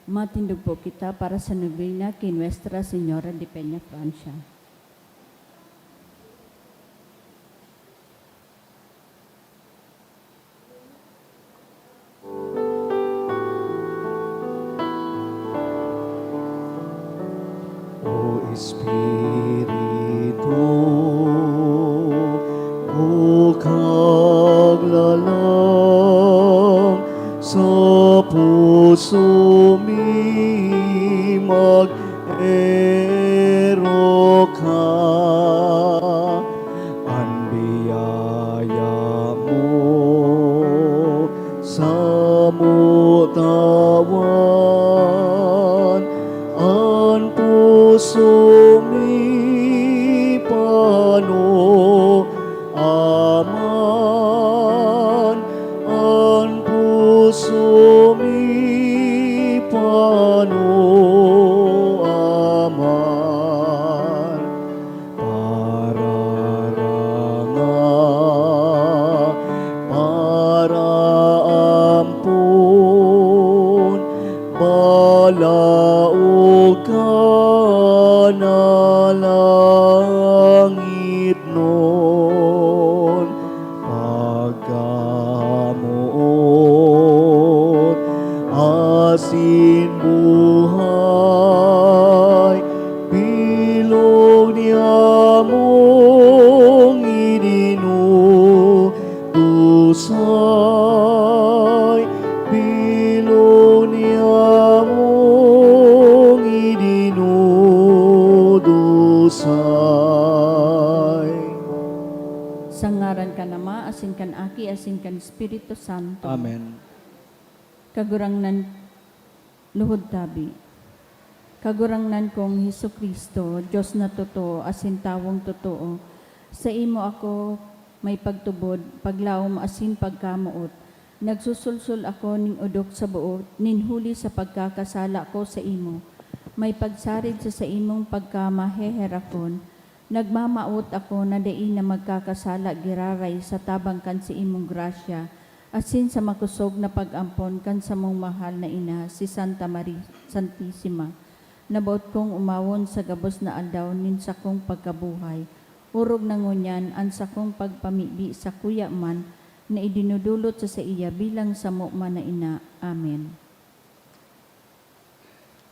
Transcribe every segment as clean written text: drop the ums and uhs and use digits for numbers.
Matindog po kita para sa nobina kay Nuestra Señora de Peña, Francia. O Espiritu, bukaglalang sa puso mi mag-ero ka. Ang biyaya mo sa mutawan, ang puso mi pano aman, ang puso mi pano aman. Para ampun balaog ka na langit nun, pagkamuot asin buhay, bilog niya mong idinudusay, bilog niya mong idinudusay. Sa ngaran ka nama, asin kan Aki, asin kan Espiritu Santo. Amen. Kagurangnan luhod tabi. Kagurangnan kong Hesus Kristo, Diyos na totoo, asin tawong totoo. Sa imo ako may pagtubod, paglaom asin pagkamuot. Nagsusulsul ako ning udok sa buot, ninhuli sa pagkakasala ko sa imo. May pagsarid sa imong pagkamaheherakon. Nagmamaot ako na dai na magkakasala giraray sa tabang kan si imong grasya, asin sa makusog na pag-ampon kan sa mong mahal na ina, si Santa Maria Santissima. Nabaot kong umawon sa gabos na aldaw nin sa kong pagkabuhay. Urog na ngunyan an sa kong pagpamibi sa kuya man na idinudulot sa iya bilang sa man na ina. Amen.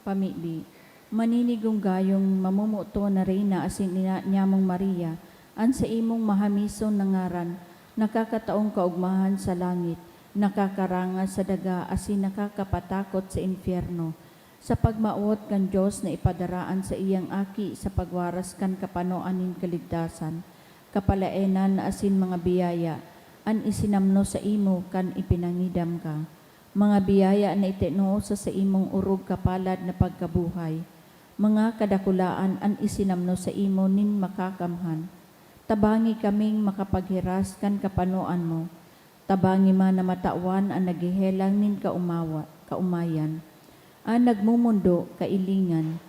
Pamibi. Maninigong gayong mamumuto na reyna asin niamong Maria, an sa imong mahamison na ngaran, nakakataong kaugmahan sa langit, nakakaranga sa daga asin nakakapatakot sa impyerno. Sa pagmaot kan Diyos na ipadaraan sa iyang aki sa pagwaras kan kapanoan nin kaligtasan, kapalaenan na asin mga biyaya, an isinamno sa imo kan ipinangidam ka. Mga biyaya na itinoo sa imong urog kapalad na pagkabuhay, mga kadakulaan an isinamno sa imo nin makakamhan. Tabangi kaming makapaghiras kan kapanoan mo, tabangi man na matawan ang nagihelang nin kaumayan, an nagmumundo kailingan,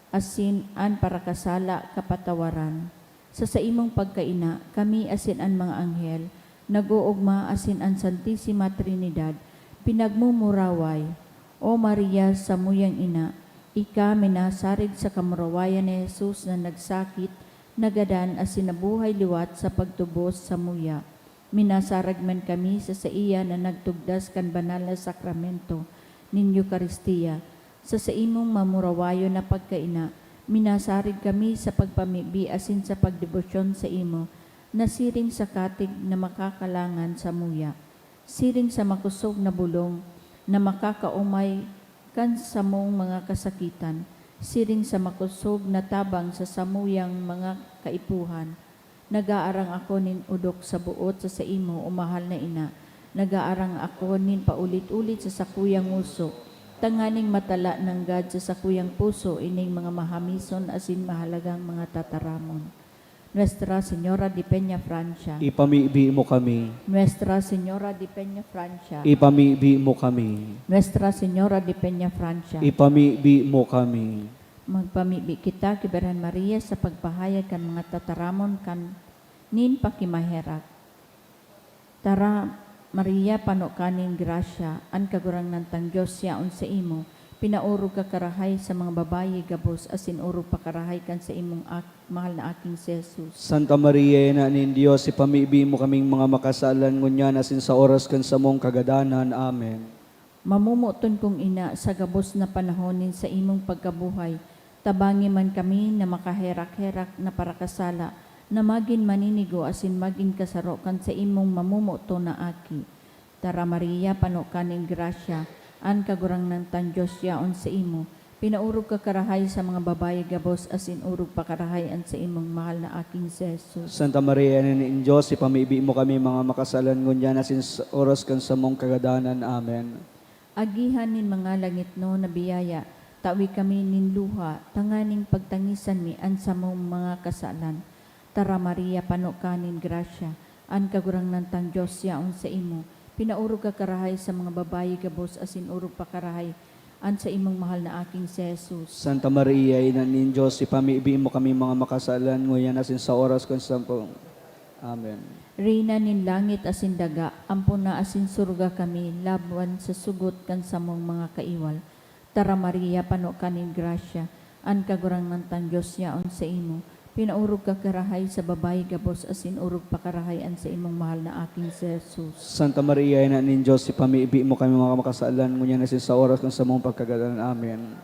asin an parakasala kapatawaran. Sa imong pagkaina, kami asin an mga anghel, nag-uugma asin an Santissima Trinidad, pinagmumuraway. O Maria sa muyang ina, ika minasarig sa kamurawayan ni Jesus na nagsakit, nagadan asin nabuhay liwat sa pagtubos sa muya. Minasarag man kami sa iya na nagtugdas kan banal na sakramento nin Eucharistia. Sa imong mamurawayo na pagkaina, minasarig kami sa pagpamibi asin sa pagdebosyon sa imo, na siring sa katig na makakalangan sa muya, siring sa makusog na bulong na makakaumay kan sa mong mga kasakitan, siring sa makusog na tabang sa samuyang mga kaipuhan. Nagaarang ako nin udok sa buot sa imo, o mahal na ina. Nagaarang ako nin paulit-ulit sa sakuyang uso, tanganing matala ng God sa sakuyang puso, ining mga mahamison asin mahalagang mga tataramon. Nuestra Señora de Peña, Francia. Ipamibi mo kami. Nuestra Señora de Peña, Francia. Ipamibi mo kami. Nuestra Señora de Peña, Francia. Ipamibi mo kami. Magpamibi kita kay Birhen Maria sa pagpahayag kan mga tataramon kan nin pakimaherak. Tara Maria, pano kanin grasya, an kagurang nantang Diyos siyaon sa imo, Pinaurog ka karahay sa mga babayi gabos asin urog pakarahay kan sa imong mahal na aking si Jesus. Santa Maria, ina nin Diyos, ipamibi mo kaming mga makasalan ngunyan asin sa oras kan sa mong kagadanan. Amen. Mamumuton kong ina sa gabos na panahonin sa imong pagkabuhay, tabangi man kami na makaherak-herak na parakasala, na magin maninigo asin magin kasaro kan sa imong mamumuto na aki. Tara Maria, panukaning grasya, an kagurang ng tan Diyos yaon sa imo, pinaurog ka karahay sa mga babae gabos asin urog pa karahay an sa imong mahal na aking si Jesus. Santa Maria, ina nin Diyos, ipamibi mo kami mga makasalan ngunyan asin sa oras kan sa mong kagadanan. Amen. Agihan nin mga langit no na biyaya, tawi kami nin luha, tanganing pagtangisan mi an sa mong mga kasalan. Tara Maria, panukanin grasya, an kagurang ng tan Diyos yaon sa imo, pinaurog ka karahay sa mga babayi gabos asin urog pa karahay an sa imong mahal na aking si Jesus. Santa Maria, ina nin Diyos, ipamibi mo kami mga makasalan ngunyan asin sa oras kan sa mong. Amen. Reyna nin langit asin daga, ampun na asin surga kami, laban sa sugot kan sa mong mga kaiwal. Tara Maria, panukanin grasya, an kagurang ng tan Diyos yaon sa imo, pinaurog ka karahay sa babayi gabos asin urog pa karahay an sa imong mahal na aking si Jesus. Santa Maria, ina nin Diyos, ipamibi mo kami mga makasalan ngunyan asin sa oras kan sa mong pagkagadanan. Amen.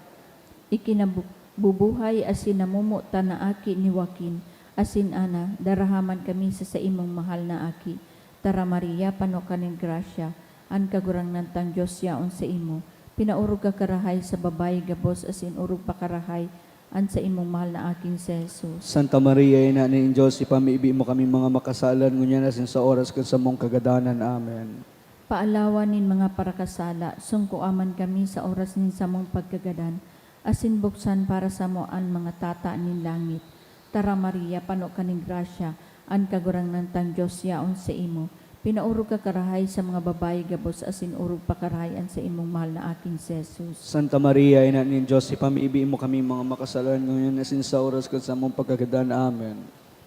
Ikinabubuhay asin namumuta na aki ni Joaquin, asin ana, darahaman kami sa imong mahal na aki. Tara Maria, panukaning grasya, an kagurang ng tan Diyos yaon sa imo, pinaurog ka karahay sa babayi gabos asin urog pa karahay an sa imong mahal na aking si Jesus. Santa Maria, ina nin Diyos, ipamibi mo kami mga makasalan ngunyan asin sa oras kan sa mong kagadanan. Amen. Paalawan nin mga parakasala, sungkuaman kami sa oras nin sa mong pagkagadan, asin buksan para sa mo an mga tata nin langit. Tara Maria, panukaning grasya, an kagurang ng tan Diyos yaon sa imo, pinaurog ka karahay sa mga babayi gabos asin urog pa karahay an sa imong mahal na aking si Jesus. Santa Maria, ina nin Diyos, ipamibi mo kami mga makasalan ngunyan asin sa oras kan sa mong pagkagadanan. Amen.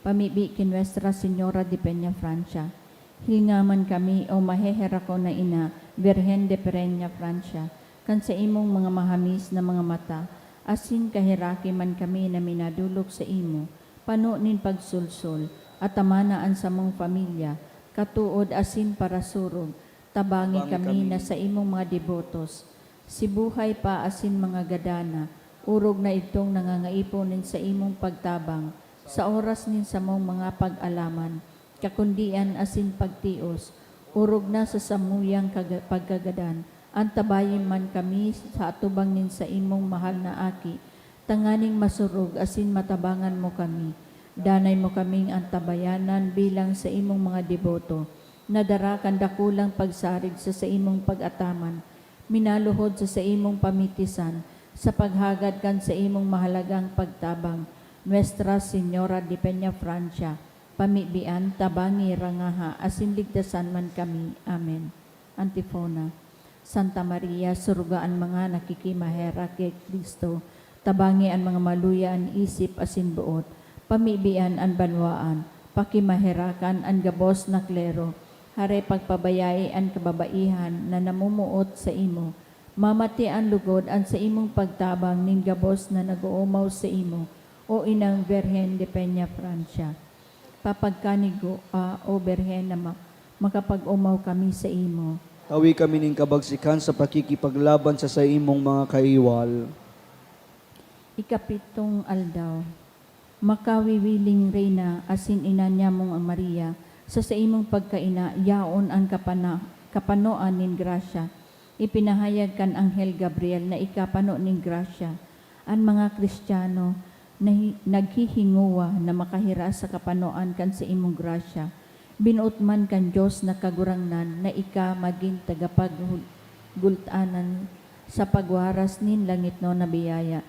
Pamibi kin Nuestra Señora de Peña Francia, hilingaman kami o mahehera ko na ina, Virgen de Peña Francia, kan sa imong mga mahamis na mga mata, asin kahiraki man kami na minadulog sa imo, pano nin pagsulsol, at tamanaan sa mong pamilya, katuod asin para surog, tabangi kami na sa imong mga debotos, sibuhay pa asin mga gadana, urog na itong nangangaiponin sa imong pagtabang, sa oras nin sa mong mga pag-alaman, kakundian asin pagtios, urog na sa samuyang pagkagadan, antabayin man kami sa atubang nin sa imong mahal na aki, tanganing masurog asin matabangan mo kami. Danay mo kaming antabayanan bilang sa imong mga deboto, nadarakan dakulang pagsarig sa imong pag-ataman, minaluhod sa imong pamitisan, sa paghagad kan sa imong mahalagang pagtabang, Nuestra Señora de Peña Francia, pamibian, tabangi, rangaha, asin ligtasan man kami. Amen. Antifona. Santa Maria, surugaan mga nakikimahera kay Kristo, tabangi ang mga maluyaan isip asin buot, pamibian ang banwaan, pakimaherakan ang gabos na klero, hare pagpabayai ang kababaihan na namumuot sa imo, mamati ang lugod ang sa imong pagtabang ning gabos na nag-uumaw sa imo, o inang Virgen de Peña Francia. Papagkanigo o Virgen na makapag-umaw kami sa imo. Tawi kami ning kabagsikan sa pakikipaglaban sa imong mga kaiwal. Ikapitong aldaw. Makawiwiling Reyna, asin ina niya mong ang Maria, sa imong pagkaina, yaon ang kapanoan nin grasya. Ipinahayag kan Anghel Gabriel na ikapano nin grasya. Ang mga Kristiyano na naghihinguwa na makahira sa kapanoan kan sa imong grasya. Binuot kan Diyos na kagurangnan na ika maging tagapagultanan sa pagwaras nin langit no na biyaya.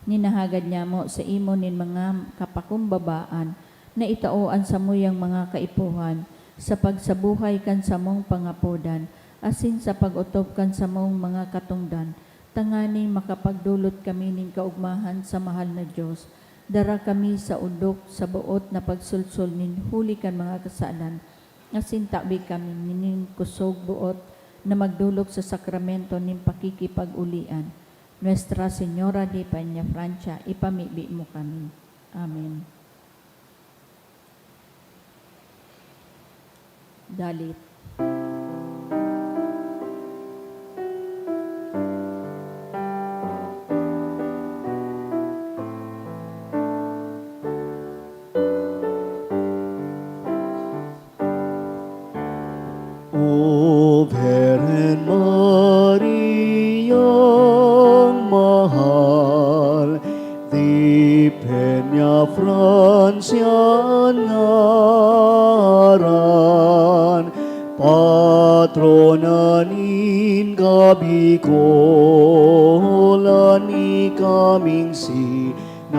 Ninahagad niya mo sa imo nin mga kapakumbabaan na itaoan sa muyang mga kaipuhan sa pagsabuhay kan sa mong pangapodan asin sa pag-utob kan sa mong mga katungdan tanganing makapagdulot kami ning kaugmahan sa mahal na Diyos. Dara kami sa udok sa buot na pagsulsol nin huli kan mga kasalan asin tabi kami nin kusog buot na magdulog sa sakramento nin pakikipag-ulian. Nuestra Señora de Peñafrancia, ipamibi mo kami. Amen. Dalit. O Virgen Maria, mahal, di Peñafrancia ngaran, patrona nin kabikolan ni kaming sinasarigan.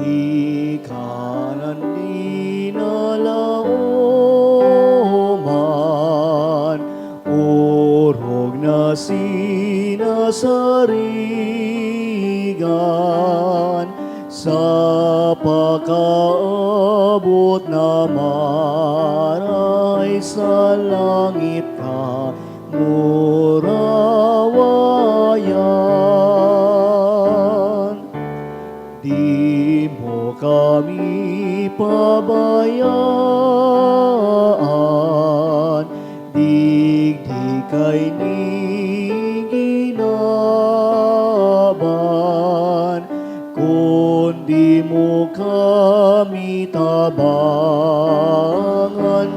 Ikanan dinalaoman, urog na sinasarigan, sa pagkaabot na maray sa langit ka murawayan. Di mo kami pabayaan, digdig kay ni ginaban, kundi mo kami tabangan,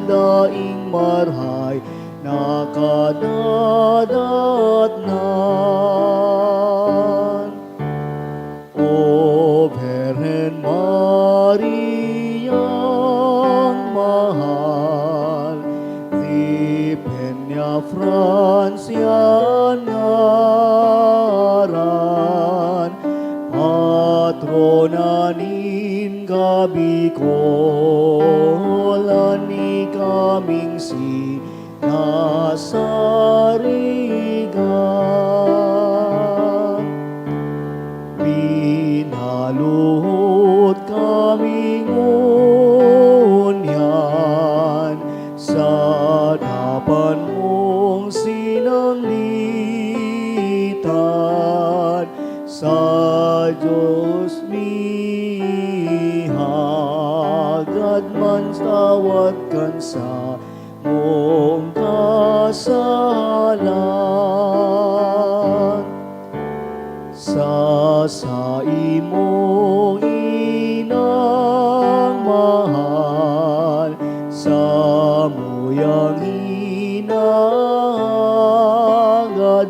daing marhay nakadadatnan. O Virgen Maria, mahal, di Peñafrancia ngaran, patrona nin kabikolan ni kaming sinasarigan. Pinaluhod kaming unyan, sa dapan mong sinanglitan, sa Diyos mihagad man tawad kan sa mong kasalan. Sa imong inang mahal, sa muyang hinagad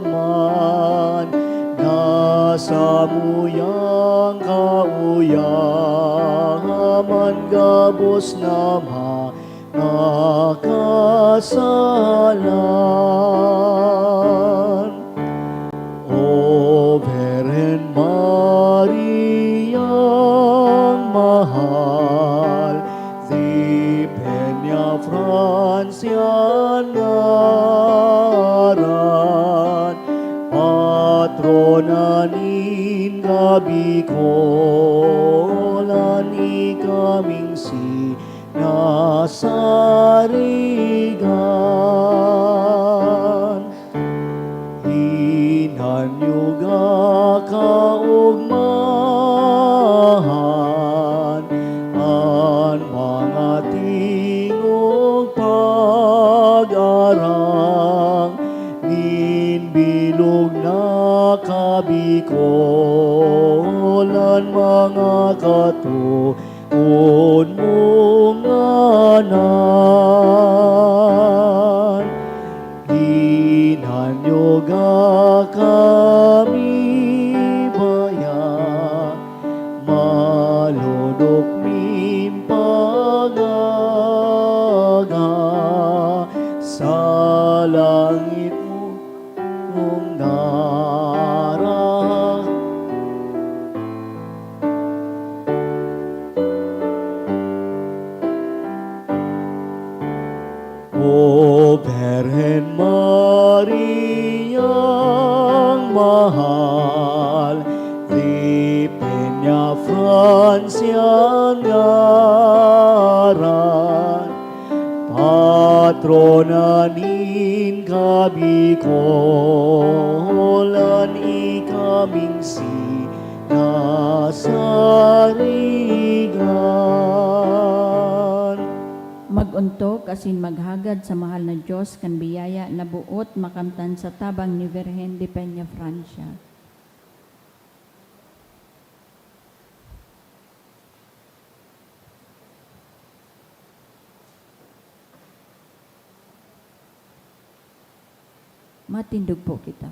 man, nasa muyang kauyaman, gabos na kasalan. O Virgen Maria, mahal, di Peñafrancia ngaran, patrona nin kabikolan ni kaming sinasarigan. Hinanyuga kaugmahan, an mga tingog pag-arang, nin bilog na kabikolan, mga katuon mong anan. Hinanyoga kami baya, malunok mimpagaga, sa langit mo mong darah. O Virgen Maria, mahal, di Peñafrancia ngaran, patrona kabikolan ikaming sinasarigan. Maguntok asin maghagad sa mahal na Diyos kan biyaya na buot makamtan sa tabang ni Virgen de Peña, Francia. Matindog po kita.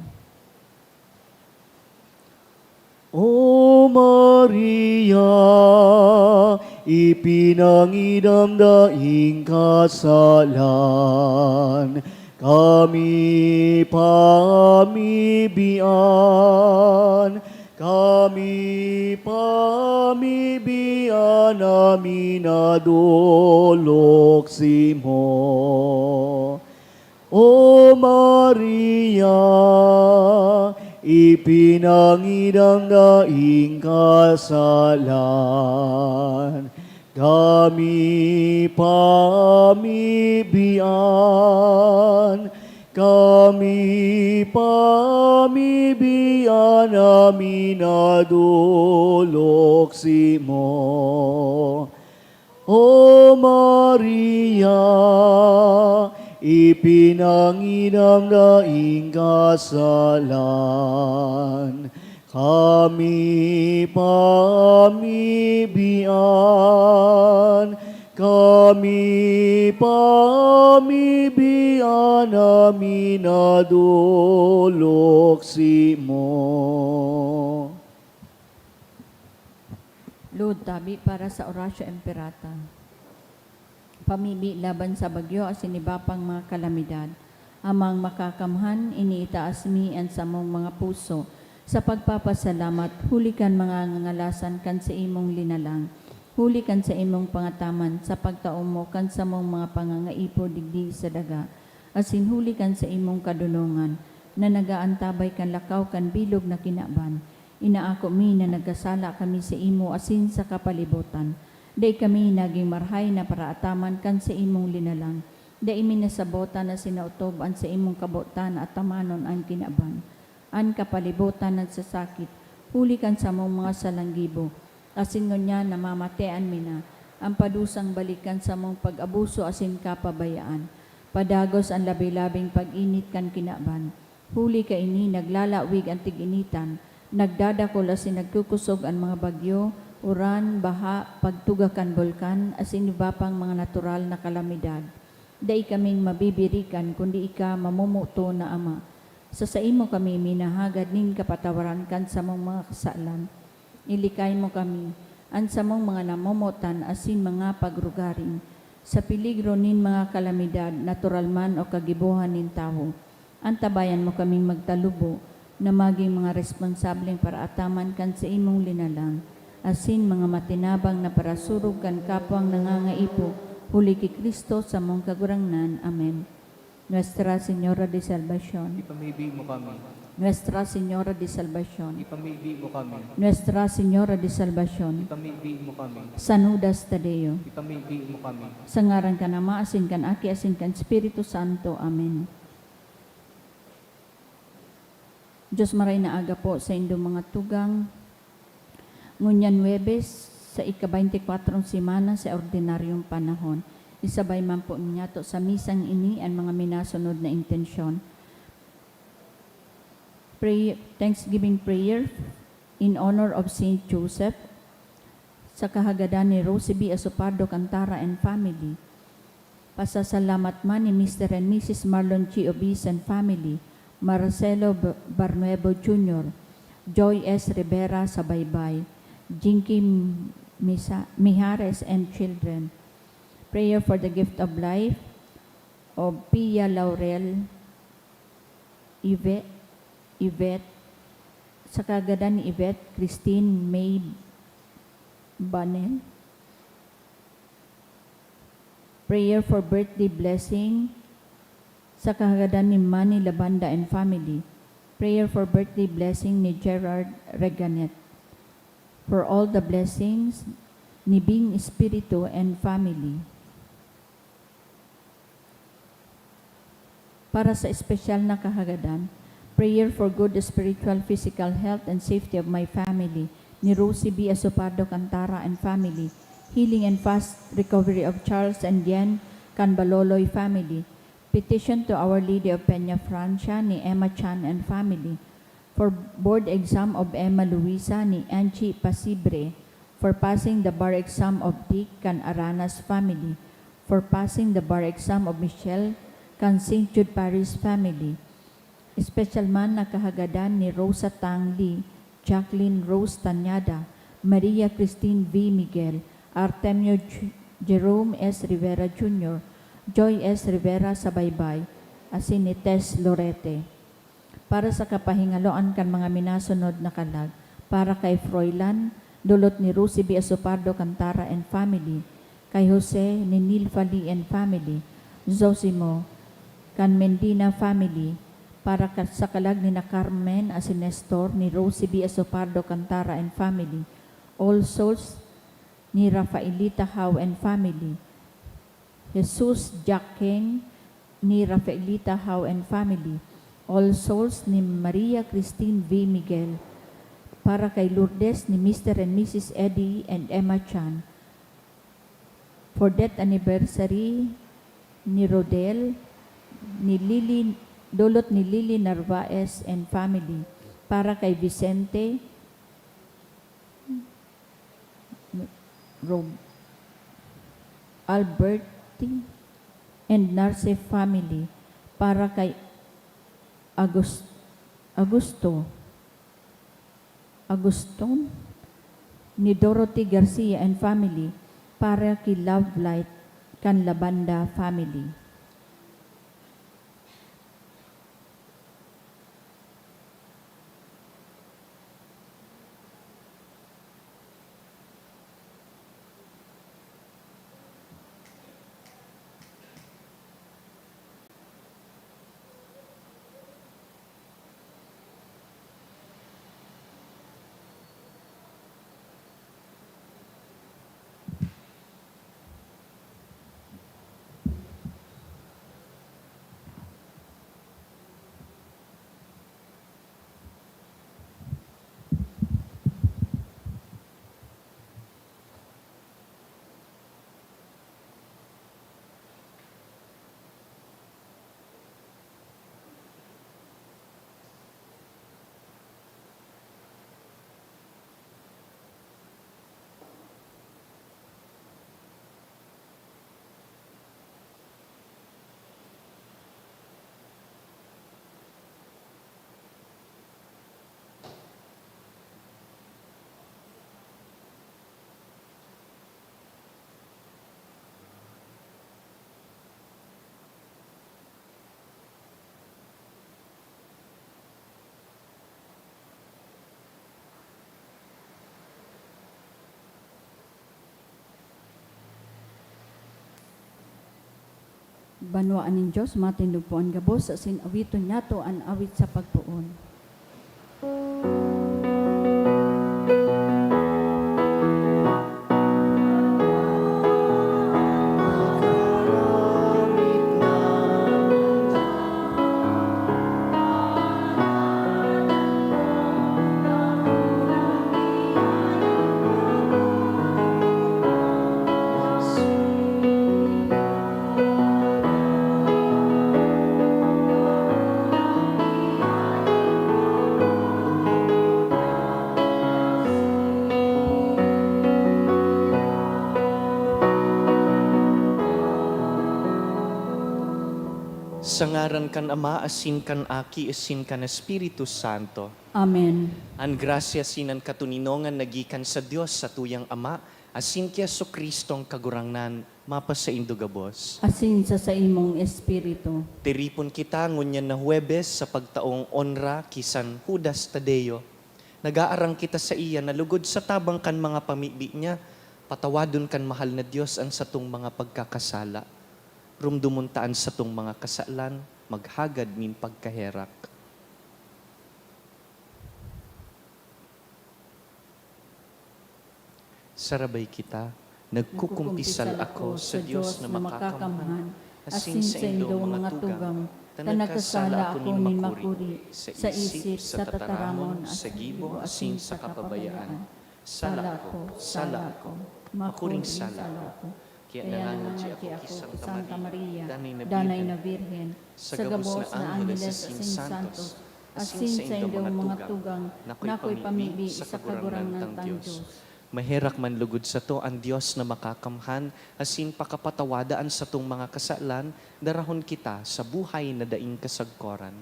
O Maria, ipinangidam daing kasalan, kami pamibian namin adoloksimo. O Maria, ipinangidam daing kasalan, kami pamibian namin adoloksimo. O Maria, ipinangidam daing kasalan, kami pamibian namin adoloksimo. Lord, tabi para sa Orasio Imperata. Pamibi laban sa bagyo asin ibapang mga kalamidad. Amang makakamhan, iniitaas mi ang samong mga puso. Sa pagpapasalamat, hulikan mga ngangalasan kan sa imong linalang. Hulikan sa imong pangataman, sa pagtaom mo kan sa mong mga pangangaipo digdi sa daga. Asin hulikan sa imong kadunungan, na nagaantabay kan lakaw kan bilog na kinaban. Inaako mi na nagkasala kami sa imo asin sa kapalibutan. Day kami naging marhay na paraataman kan sa imong linalang. Day minasabotan na sinautob an sa imong kabotan at tamanon ang kinaban. An kapalibutan at sasakit, huli kan sa mong mga salanggibo. Asin ngunya namamatean mina, ang padusang balikan sa mong pag-abuso asin kapabayaan. Padagos ang labi-labing pag-init kan kinaban. Huli ka ini naglalawig ang tig-initan, nagdadakol asin nagkukusog ang mga bagyo, uran, baha, pagtugakan bulkan, asin iba pang mga natural na kalamidad. Dai kaming mabibirikan, kundi ika mamumuto na Ama. Sa imo kami minahagad ning kapatawaran kan sa mong mga kasalan. Ilikay mo kami, an sa mong mga namumutan, asin mga pagrugaring. Sa piligro nin mga kalamidad, natural man o kagibuhan nin tao. Antabayan mo kaming magtalubo, na maging mga responsableng para ataman kan sa imong linalang. Asin mga matinabang na parasurog kan kapwang nangangaipo, huli ki Kristo sa mong kagurangnan. Amen. Nuestra Señora de Salvación, Ipamibi mo kami. Nuestra Señora de Salvación, Ipamibi mo kami. Nuestra Señora de Salvación, Ipamibi mo kami. Sanudas Tadeo, Ipamibi mo kami. sa ngaran ka Ama, asin kan Aki, asin kan Espiritu Santo. Amen. Diyos maray na aga po sa inyong mga tugang, ngunyan Huwebes, sa ika-24 semana sa ordinaryong panahon. Isabay man po niya to sa misang ini ang mga minasunod na intensyon. Thanksgiving prayer in honor of Saint Joseph, sa kahagadan ni Rosie B. Asopardo Cantara and family. Pasasalamat man ni Mr. and Mrs. Marlon G. Obis and family, Marcelo Barnuevo Jr., Joy S. Rivera sa Baybay, Jinky Mijares and children. Prayer for the gift of life of Pia Laurel, Yvette, sa kagadan ni Yvette, Christine May Banel. Prayer for birthday blessing sa kagadan ni Manny Labanda and family. Prayer for birthday blessing ni Gerard Reganet. For all the blessings ni Bing Espiritu and family. para sa espesyal na kahagadan. Prayer for good spiritual, physical health, and safety of my family, ni Rosie B. Asopardo Cantara and family. Healing and fast recovery of Charles and Yen Canbaloloy family. Petition to Our Lady of Peña Francia ni Emma Chan and family. For board exam of Emma Luisa ni Anchi Pasibre. For passing the bar exam of Dick Can Aranas family. For passing the bar exam of Michelle Can St. Jude Paris family. Special man na kahagadan ni Rosa Tang Lee, Jacqueline Rose Tanyada, Maria Christine V. Miguel, Artemio Jerome S. Rivera Jr., Joy S. Rivera Sabaybay, asin ni Tess Lorete. Para sa kapahingaloan kan mga minasunod na kalag, para kay Froilan, dulot ni Rosie B. Asopardo Cantara and family, kay Jose ni Nilfa Lee and family, Zosimo, kan Mendina family, para sa kalag ni na Carmen asin Nestor ni Rosie B. Asopardo Cantara and family, All Souls ni Rafaelita Howe and family, Jesus Jack King ni Rafaelita Howe and family, All Souls ni Maria Christine V. Miguel, para kay Lourdes ni Mr. and Mrs. Eddie and Emma Chan, for death anniversary ni Rodel, ni Lily, dulot ni Lily Narvaez and family, para kay Vicente Alberti and Narce family, para kay Aguston ni Dorothy Garcia and family, para kay Love Light kan Labanda family. Banwaan ng Diyos, matindog po ang gabos, asin awiton niya to an awit sa pagtuon. Sa ngaran kan Ama, asin kan Aki, asin kan Espiritu Santo. Amen. Ang grasya sinan katuninongan nagikan sa Dios sa tuyang Ama, asin kya so Kristong kagurangnan, mapa sa indugabos. Asin sa imong espiritu. Tiripon kita ngunyan na Huwebes sa pagtaong onra kisan Judas Tadeo. Nagaarang kita sa iya na lugod sa tabang kan mga pamibi niya, patawadon kan mahal na Dios ang satong mga pagkakasala. Rumdumuntaan sa tong mga kasalan, maghagad min pagkaherak. Sarabay kita, nagkukumpisal ako sa Diyos na makakamhan, asin sa indong mga tugang, tanagkasala ako nin makuri, sa isip, sa tataramon, sa gibo, asin sa kapabayaan. Sala ko, makuring sala ko. Kaya nangangon siya ako kisang Maria, danay na Birhen, sa gabos na Angeles asin Santos, asin sa indong mga tugang, nako'y pamibi sa kagurang ng Diyos. Maherak man lugod sa to ang Diyos na makakamhan, asin pakapatawadaan sa tong mga kasalan, darahon kita sa buhay na daing kasagkoran.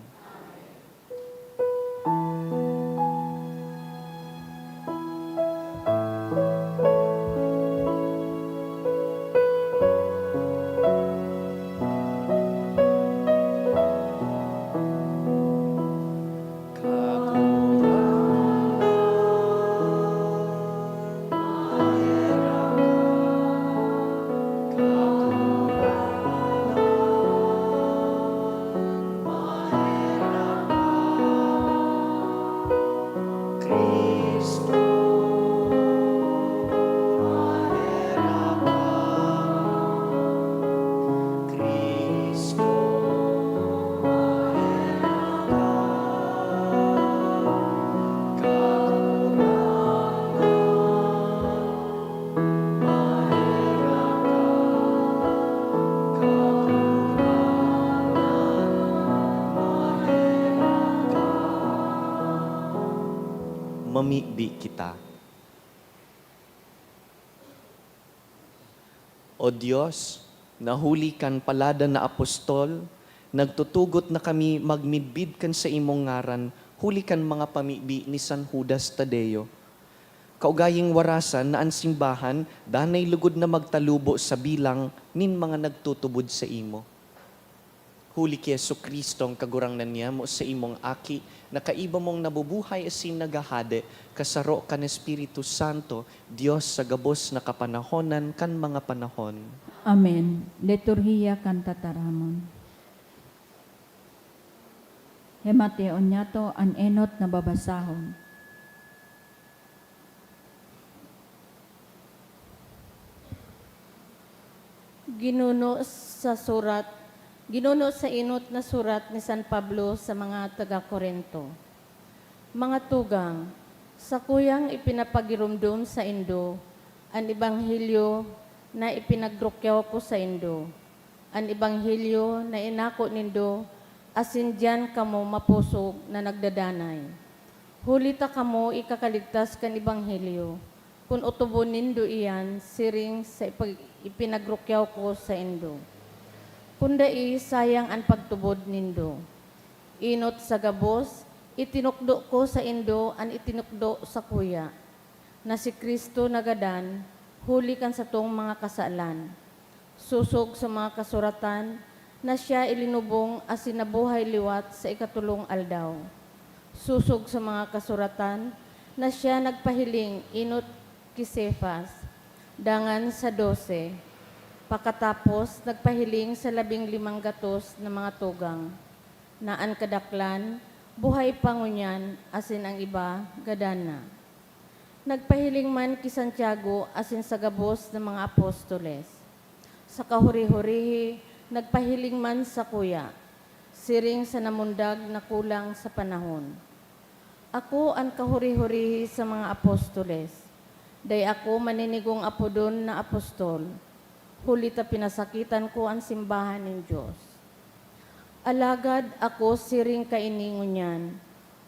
Mamibi kita. O Diyos, nahuli kan palada na apostol, nagtutugot na kami magmidbid kan sa imong ngaran, huli kan mga pamibi ni San Judas Tadeo. Kaugaying warasan na ang simbahan, danay lugod na magtalubo sa bilang nin mga nagtutubod sa imo. Huli ki Jesucristo ang kagurangnan niya mo sa imong aki, na kaiba mong nabubuhay asin nagahade, kasaro kan Espiritu Santo, Diyos sa gabos na kapanahonan kan mga panahon. Amen. Liturhiya kan tataramon. Hemateon niya to an enot na babasahon. Ginuno sa inot na surat ni San Pablo sa mga taga-Korinto. Mga tugang, sa kuyang ipinapagirumdum sa Indo, ang ebanghelyo na ipinagrukyaw ko sa Indo, ang ebanghelyo na inako nindo, asin diyan kamo mapusog na nagdadanay. Hulita kamo ikakaligtas kan ebanghelyo, kung utubon nindo iyan, siring sa ipinagrukyaw ko sa Indo. Kundai sayang ang pagtubod nindo. Inot sa gabos, itinukdo ko sa Indo ang itinukdo sa kuya, na si Kristo nagadan, huli kan sa tong mga kasalan. Susog sa mga kasuratan, na siya ilinubong as sinabuhay liwat sa ikatulong aldaw. Susog sa mga kasuratan, na siya nagpahiling inot ki Cefas, dangan sa 12. Pakatapos, nagpahiling sa 15 gatos na mga tugang, na ang kadaklan, buhay pangunyan, asin ang iba, gadana. Nagpahiling man ki Santiago, asin sa gabos ng mga apostoles. Sa kahuri-hurihi, nagpahiling man sa kuya, siring sa namundag na kulang sa panahon. Ako ang kahuri-hurihi sa mga apostoles, day ako maninigong apodon na apostol, hulita pinasakitan ko ang simbahan ng Diyos. Alagad ako siring kainingunyan,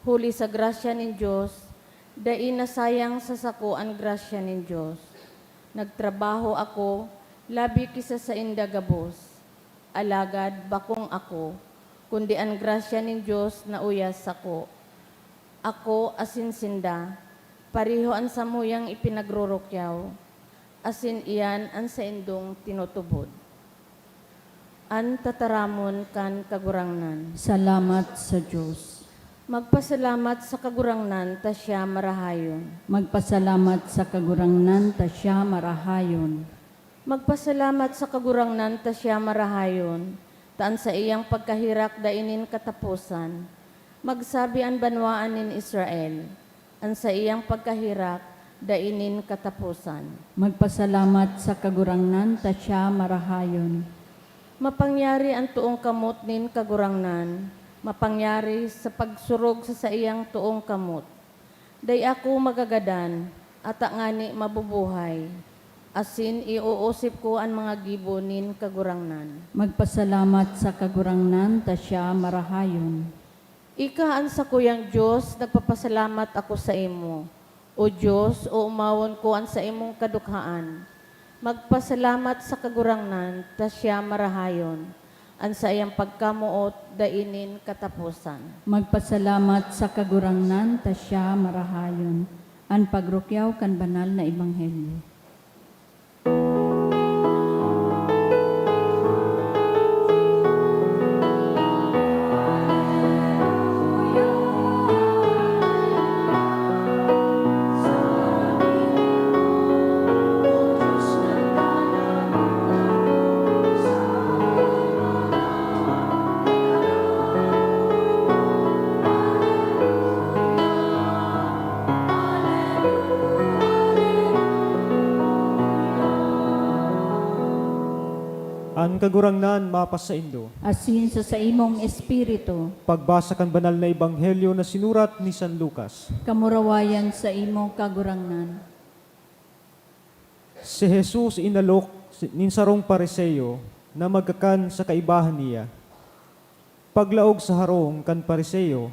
huli sa grasya ng Diyos, dai nasayang sa sako ang grasya ng Diyos. Nagtrabaho ako, labi kisa sa indagabos. Alagad bakong ako, kundi ang grasya ng Diyos na uyas sako. Ako asinsinda, pariho ang samuyang ipinagrurukyaw, asin iyan ang sa indong tinutubod. An tataramon kan kagurangnan. Salamat sa Diyos. Magpasalamat sa kagurangnan ta siya marahayon. Magpasalamat sa kagurangnan ta siya marahayon. Magpasalamat sa kagurangnan ta siya marahayon. Taan sa iyang pagkahirak dainin katapusan. Magsabi ang banwaan nin Israel. An sa iyang pagkahirak dainin katapusan. Magpasalamat sa kagurangnan ta siya marahayon. Mapangyari ang tuong kamot nin kagurangnan, mapangyari sa pagsurog sa iyang tuong kamot. Day ako magagadan, at ngani mabubuhay. Asin iuusip ko ang mga gibo nin kagurangnan. Magpasalamat sa kagurangnan, ta siya marahayon. Ika ang sa kuyang Diyos, nagpapasalamat ako sa imo. O Diyos, o umawon ko ang sa imong kadukhaan. Magpasalamat sa kagurangnan, ta siya marahayon. Ang sa iyang pagkamuot, dainin katapusan. Magpasalamat sa kagurangnan, ta siya marahayon. An pagrukyaw kan banal na ebanghelyo. Ang kagurangnan mapas sa Indo. Asin sa imong espiritu, Pagbasa kan banal na ebanghelyo na sinurat ni San Lucas. kamurawayan sa imong kagurangnan. Si Jesus inalok nin sarong pariseyo na magkakan sa kaibahan niya. Paglaog sa harong kan pariseyo,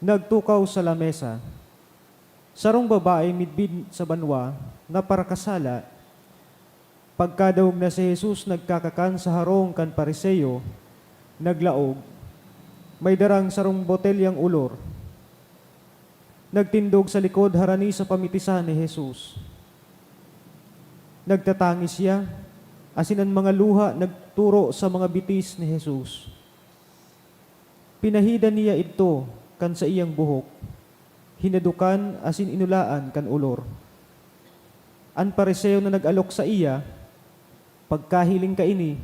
nagtukaw sa lamesa. Sarong babae midbid sa banwa na parakasala. Pagkadaog na si Jesus nagkakakan sa harong kan pariseyo, naglaog, may darang sarong botelyang ulor. Nagtindog sa likod harani sa pamitisan ni Jesus. Nagtatangis siya, asin ang mga luha nagturo sa mga bitis ni Jesus. Pinahida niya ito kan sa iyang buhok, hinadukan asin inulaan kan ulor. Ang pariseo na nag-alok sa iya, pagkahiling ka ini,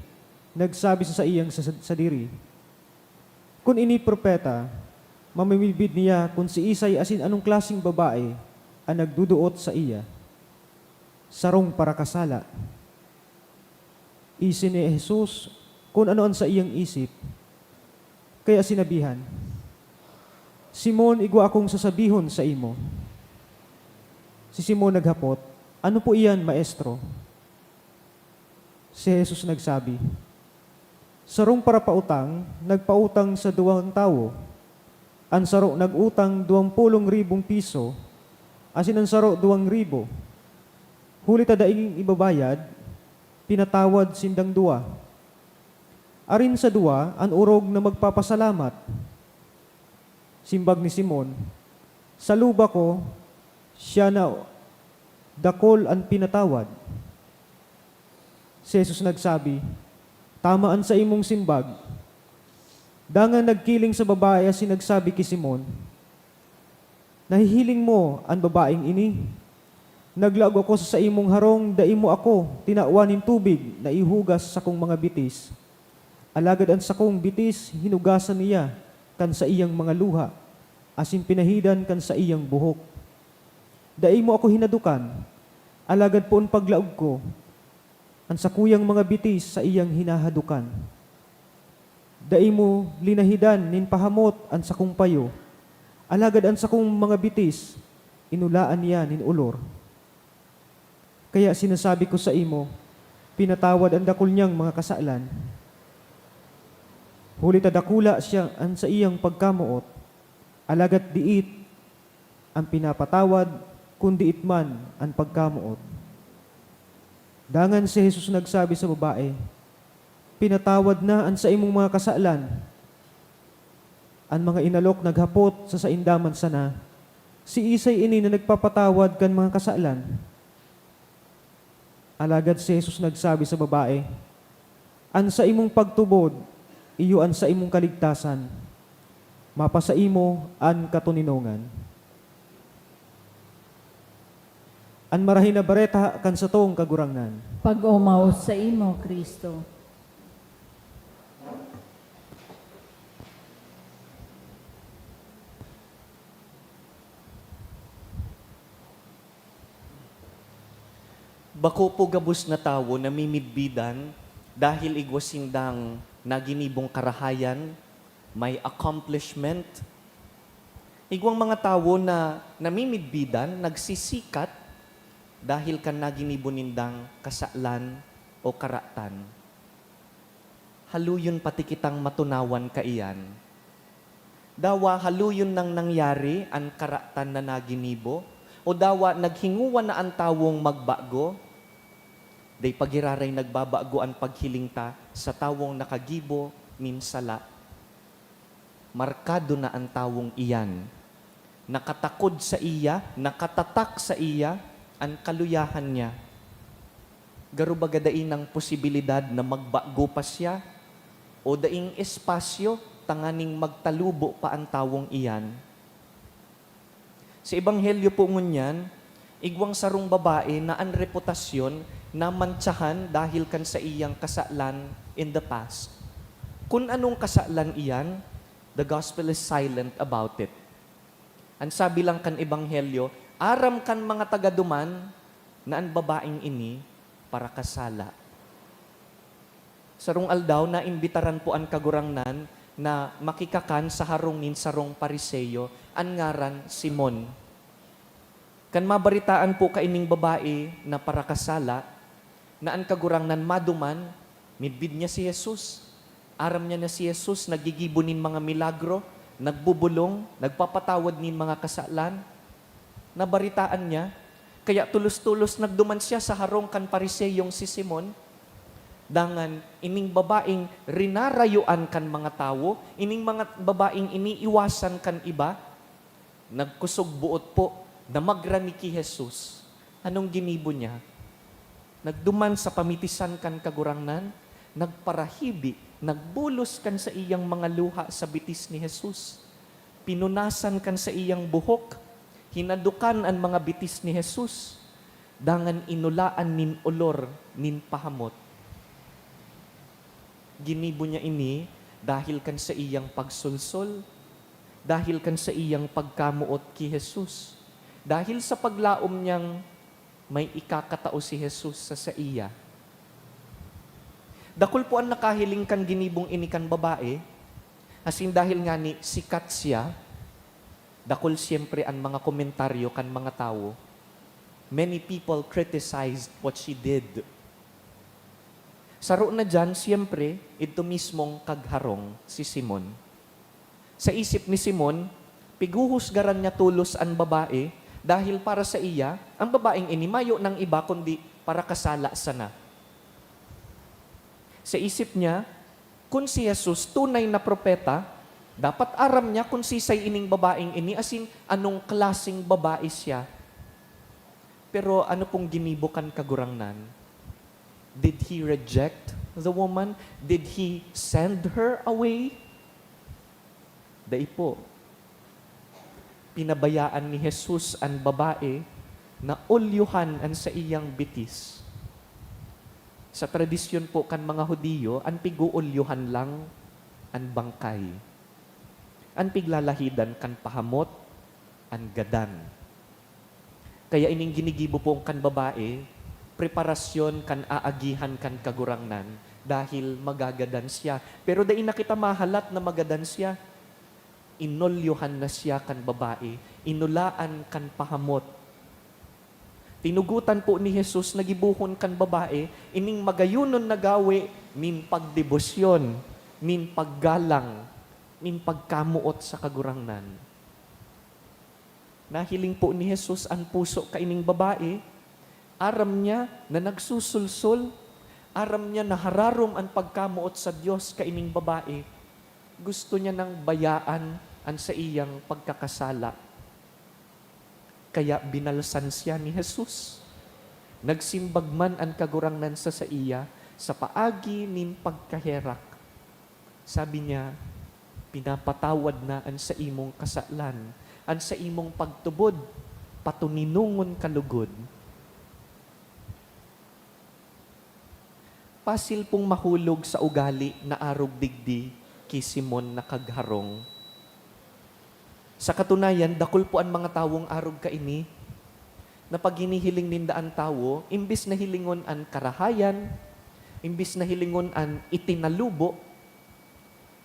nagsabi sa iyang sa diri, kung ini propeta, mamimilbid niya kung si Isay asin anong klaseng babae ang nagduduot sa iya. Sarong parakasala. Isin ni Jesus kung ano ang sa iyang isip. Kaya sinabihan, Simon, igwa akong sasabihon sa imo. Si Simon naghapot, ano po iyan, maestro? Si Jesus nagsabi, sarong para pautang, nagpautang sa 2 tao. Ang saro nagutang 20,000 piso, asin ang saro 2,000. Huli ta daing ibabayad, pinatawad sindang 2. Arin sa 2, ang urog na magpapasalamat. Simbag ni Simon, sa luba ko, siya na dakol ang pinatawad. Si Jesus nagsabi, tamaan sa imong simbag. Dangan nagkiling sa babae at sinagsabi ki Simon, nahihiling mo ang babaeng ini? Naglaog ako sa imong harong, daimo ako, tinawanin tubig na ihugas sa kong mga bitis. Alagad ang sa kong bitis, hinugasan niya kan sa iyang mga luha, asin pinahidan kan sa iyang buhok. Daimo ako hinadukan, alagad poon paglaog ko, ang sakuyang mga bitis sa iyang hinahadukan. Daimo linahidan nin pahamot ang sakong payo, alagad ang sakong mga bitis, inulaan niya nin ulor. Kaya sinasabi ko sa imo, pinatawad ang dakul niyang mga kasalan. Huli ta dakula siya ang sa iyang pagkamuot, alagad diit ang pinapatawad, kundi itman ang pagkamuot. Dangan si Jesus nagsabi sa babae, pinatawad na ang sa imong mga kasalan. Ang mga inalok naghapot sa saindaman sana, si Isay ini na nagpapatawad kan mga kasalan. Alagad si Jesus nagsabi sa babae, an sa imong pagtubod, iyo an sa imong kaligtasan, mapasa imo an katuninongan. An marahin na bareta kan sa tong kagurangnan. Pag-umaw sa imo, Kristo. Bako po gabos na tawo na mimidbidan, dahil igwasindang naginibong karahayan, may accomplishment. Igwang mga tao na namimidbidan, nagsisikat dahil kan naginibunindang kasalan o karatan. Haluyon pati kitang matunawan kaiyan. Dawa haluyon nang nangyari ang karatan na naginibo, o dawa naghinguwan na ang tawong magbago, day pagiraray nagbabago ang paghilingta sa tawong nakagibo minsala. Markado na ang tawong iyan. Nakatakod sa iya, nakatatak sa iya, ang kaluyahan niya. Garubaga daing ng posibilidad na magbago pa siya, o daing espasyo, tanganing magtalubo pa ang tawong iyan. Sa Ebanghelyo po ngunyan, igwang sarong babae na ang reputasyon na mantsahan dahil kan sa iyang kasalan in the past. Kung anong kasalan iyan, the gospel is silent about it. Ang sabi lang kan Ebanghelyo, aram kan mga tagaduman na ang babaeng ini para kasala. Sarong aldaw na imbitaran po ang kagurangnan na makikakan sa harong nin sarong pariseyo, ang ngaran Simon. Kan mabaritaan po kaining babae na para kasala, na ang kagurangnan maduman, midbid niya si Jesus. Aram niya na si Jesus, nagigibunin mga milagro, nagbubulong, nagpapatawad nin mga kasalan. Nabaritaan niya, kaya tulos-tulos nagduman siya sa harong kan pariseyong si Simon, dangan ining babaeng rinarayuan kan mga tao, ining mga babaeng iniiwasan kan iba, nagkusog buot po na magrani ki Jesus. Anong ginibo niya? Nagduman sa pamitisan kan kagurangnan, nagparahibi, nagbulos kan sa iyang mga luha sa bitis ni Jesus. Pinunasan kan sa iyang buhok, hinadukan ang mga bitis ni Jesus, dangan inulaan nin olor nin pahamot. Ginibo niya ini dahil kan sa iyang pagsulsol, dahil kan sa iyang pagkamuot ki Jesus, dahil sa paglaom niyang may ikakatao si Jesus sa iya. Dakul po ang nakahiling kan ginibong ini kan babae, asin dahil nga ni sikat siya, dakul siyempre ang mga komentaryo kan mga tao. Many people criticized what she did. Saro na dyan, siyempre, ito mismong kagharong si Simon. Sa isip ni Simon, piguhusgaran niya tulos ang babae dahil para sa iya, ang babaeng inimayo ng iba kundi para kasala sana. Sa isip niya, kung si Jesus tunay na propeta, dapat aram niya kung sisay ining babaeng ini, asin anong klasing babae siya. Pero ano pong ginibukan kagurangnan? Did he reject the woman? Did he send her away? Dai po. Pinabayaan ni Jesus ang babae na ulyuhan ang sa iyang bitis. Sa tradisyon po kan mga Hudiyo, ang piguulyuhan lang ang bangkay. Ang piglalahidan kan pahamot, ang gadan. Kaya ining ginigibo po kan babae, preparasyon kan aagihan kan kagurangnan dahil magagadan siya. Pero dahil nakita mahalat na magadan siya, inulyuhan na siya kan babae, inulaan kan pahamot. Tinugutan po ni Jesus, nagibuhon kan babae, ining magayunon na gawi, min pagdebosyon, min paggalang, min pagkamuot sa kagurangnan. Nahiling po ni Jesus ang puso kaining babae, aram niya na nagsusulsol, aram niya na hararom ang pagkamuot sa Diyos kaining babae, gusto niya nang bayaan ang sa iyang pagkakasala. Kaya binalsan siya ni Jesus. Nagsimbag man ang kagurangnan sa iya sa paagi nin pagkaherak. Sabi niya, pinapatawad na ang sa imong kasalan, ang sa imong pagtubod, patuninungon kalugod. Pasil pong mahulog sa ugali na arog digdi ki Simon na kagharong. Sa katunayan, dakul po ang mga tawong arog kaini, na pag hinihiling ninda ang tawo, imbis na hilingon ang karahayan, Imbis na hilingon an itinalubo,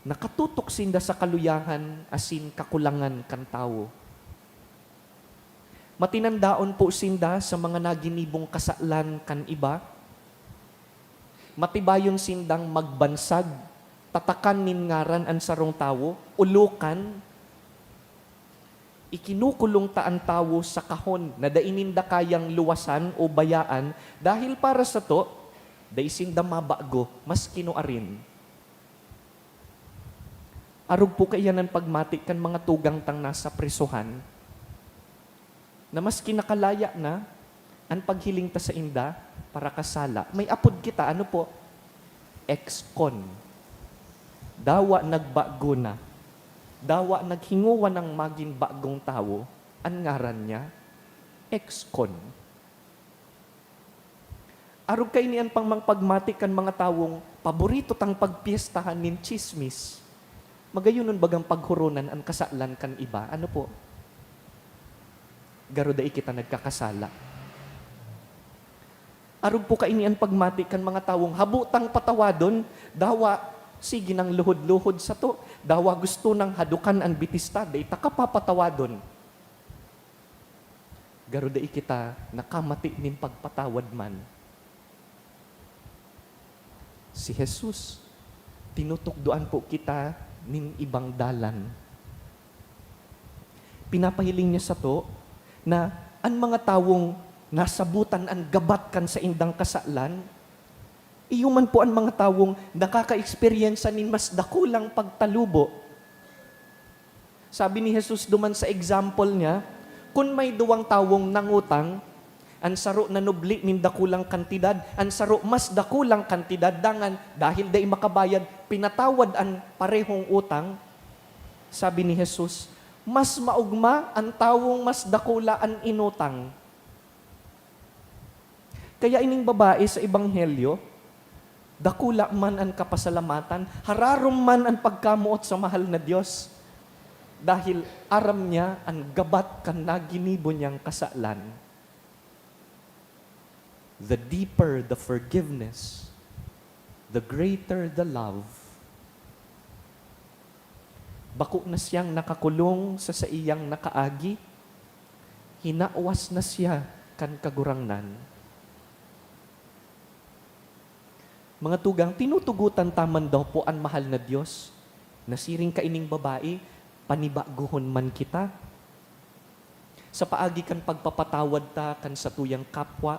nakatutok sinda sa kaluyahan asin kakulangan kan tawo. Matinandaon po sinda sa mga naginibong kasalan kan iba. Matibayon sindang magbansag, tatakan nin ngaran an sarong tawo, ulukan, ikinukulong taan tawo sa kahon na daininda kayang luwasan o bayaan dahil para sa to, daisinda mabago, mas kinuarin. Arog po kaya ng pagmati kan mga tugang tang nasa presuhan, na mas kinakalaya na ang paghiling ta sa inda para kasala. May apod kita, ano po? Ex-con. Dawa nagbago na. Dawa naghinguwa ng maging bagong tao, ang ngaran niya, ex-con. Arog kay niyan pang pagmati kan mga tawong paborito tang pagpiestahan nin chismis. Magayunon bagang paghurunan ang kasalan kan iba. Ano po? Garuda kita nagkakasala. Arog po kainian pagmati kan mga tawong habutang patawadon, dawa sige nang luhod-luhod sa to, dawa gusto nang hadukan ang bitista, day takapapatawadon. Garuda kita nakamati nin pagpatawad man. Si Jesus, tinutukdoan po kita nin ibang dalan. Pinapahiling niya sa to, na ang mga tawong nasabutan ang gabat kan sa indang kasalan, iyuman po ang mga tawong nakaka-experience nin mas dakulang pagtalubo. Sabi ni Jesus duman sa example niya, kung may duwang tawong nangutang, ang saro na nubli nin dakulang kantidad, ang saro mas dakulang kantidad, dangan dahil day makabayad, pinatawad ang parehong utang. Sabi ni Jesus, mas maugma ang tawong mas dakula ang inutang. Kaya ining babae sa Ebanghelyo, dakula man ang kapasalamatan, hararom man ang pagkamuot sa mahal na Diyos. Dahil aram niya ang gabat kan naginibo niyang kasalan. The deeper the forgiveness, the greater the love. Bako na siyang nakakulong sa iyang nakaagi, hinawas na siya kan kagurangnan. Mga tugang, tinutugutan taman daw po ang mahal na Diyos, nasiring kaining babae, panibaguhon man kita. Sa paagi kan pagpapatawad ta kan sa tuyang kapwa,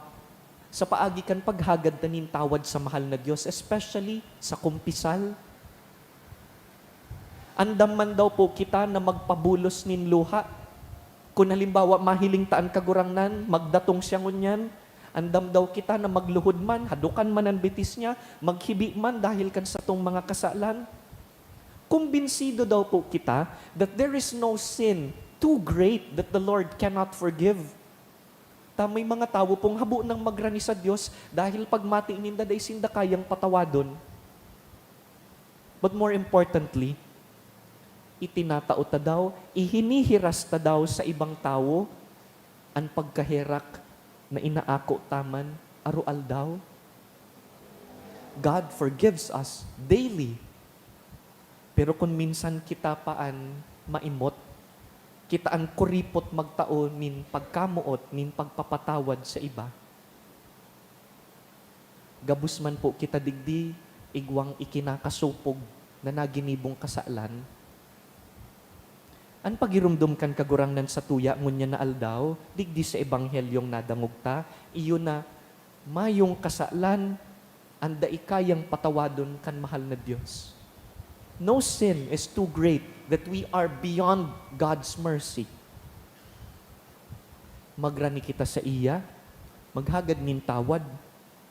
sa paagi kan paghagad ta nin tawad sa mahal na Diyos, especially sa kumpisal. Andam man daw po kita na magpabulos nin luha. Kung halimbawa mahiling taan kagurangnan, magdatong siya ngunyan, andam daw kita na magluhod man, hadukan man ang bitis niya, maghibi man dahil kan sa tong mga kasalan. Kumbinsido daw po kita that there is no sin too great that the Lord cannot forgive. May mga tao pong habo ng magrani sa Diyos dahil pagmati ninda day sinda kayang patawadon. But more importantly, itinatao ta daw, ihinihiras ta daw sa ibang tao ang pagkaherak na inaako taman arual daw. God forgives us daily. Pero kung minsan kita paan maimot, kita ang kuripot magtao nin pagkamuot, nin pagpapatawad sa iba. Gabus man po kita digdi, igwang ikinakasupog na naginibong kasalan. An pagirumdum kan kagurangnan sa tuya ngunya na aldaw, digdi sa ebanghelyong nadangugta, iyo na mayong kasalan, anda ikayang patawadon kan mahal na Diyos. No sin is too great that we are beyond God's mercy. Magrani kita sa iya, maghagad nin tawad,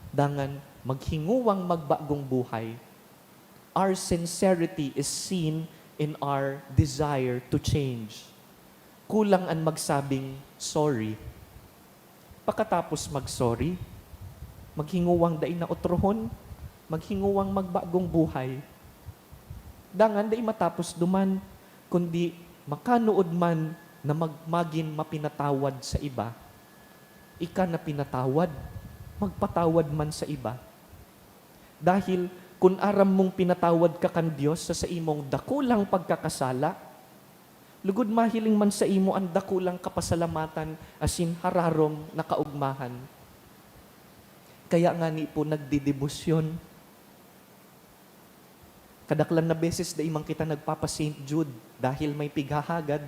dangan maghinguwang magbagong buhay. Our sincerity is seen in our desire to change. Kulang ang magsabing sorry. Pagkatapos mag-sorry, maghinguwang daing na utrohon, maghinguwang magbagong buhay. Dangan daing matapos duman, kundi makanuod man na magmagin mapinatawad sa iba. Ika na pinatawad, magpatawad man sa iba. Dahil kung aram mong pinatawad ka kan Dios sa imong dakulang pagkakasala, lugod mahiling man sa imo ang dakulang kapasalamatan asin hararom na kaugmahan. Kaya nga ni po nagdidebosyon. Kadaklan na beses da imang kita nagpapa St. Jude dahil may pighahagad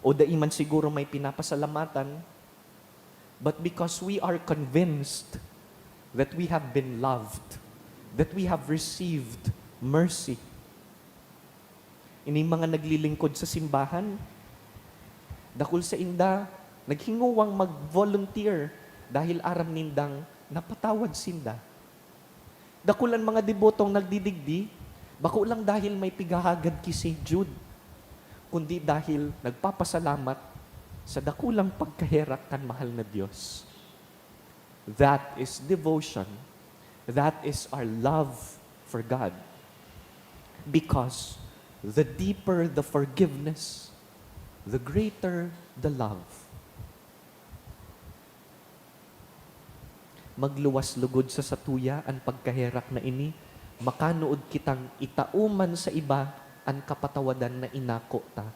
o da iman siguro may pinapasalamatan. But because we are convinced that we have been loved, that we have received mercy. Ini mga naglilingkod sa simbahan, dakul sa inda, naghinguwang mag-volunteer dahil aram nindang napatawad sinda. Dakulan mga debotong nagdidigdi, bako lang dahil may pigahagad ki St. Jude, kundi dahil nagpapasalamat sa dakulang pagkaherak kan mahal na Diyos. That is devotion. That is our love for God. Because the deeper the forgiveness, the greater the love. Magluwas lugod sa satuya ang pagkaherak na ini, makanuod kitang itauman sa iba ang kapatawadan na inako ta.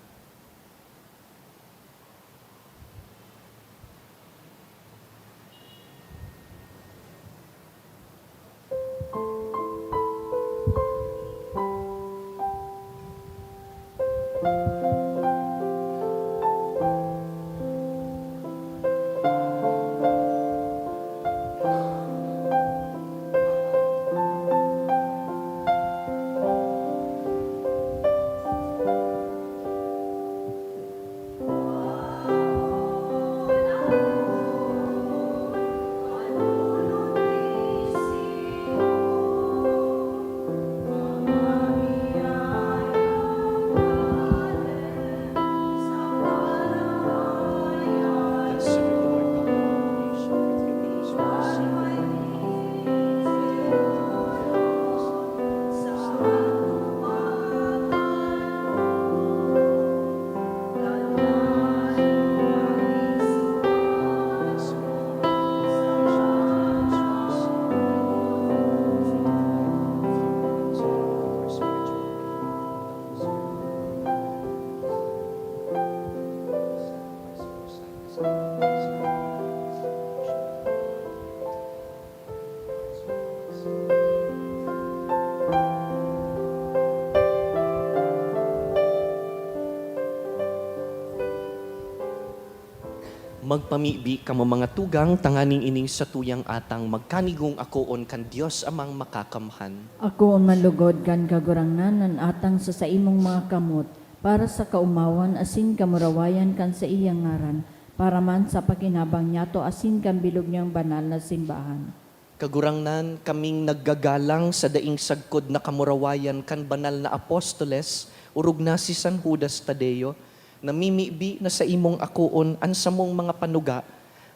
Magpamibi kamo mga tugang, tanganing ining sa tuyang atang magkanigong akoon kan Dios amang makakamhan. Ako ang malugod kan kagurangnan nan atang sa imong mga kamot, para sa kaumawan asin kamurawayan kan sa iyang ngaran, para man sa pakinabang niyato asin kan bilog niyang banal na simbahan. Kagurangnan kaming naggagalang sa daing sagkod na kamurawayan kan banal na apostoles, urog na si San Judas Tadeo, namimibi na sa imong akoon an samong mga panuga,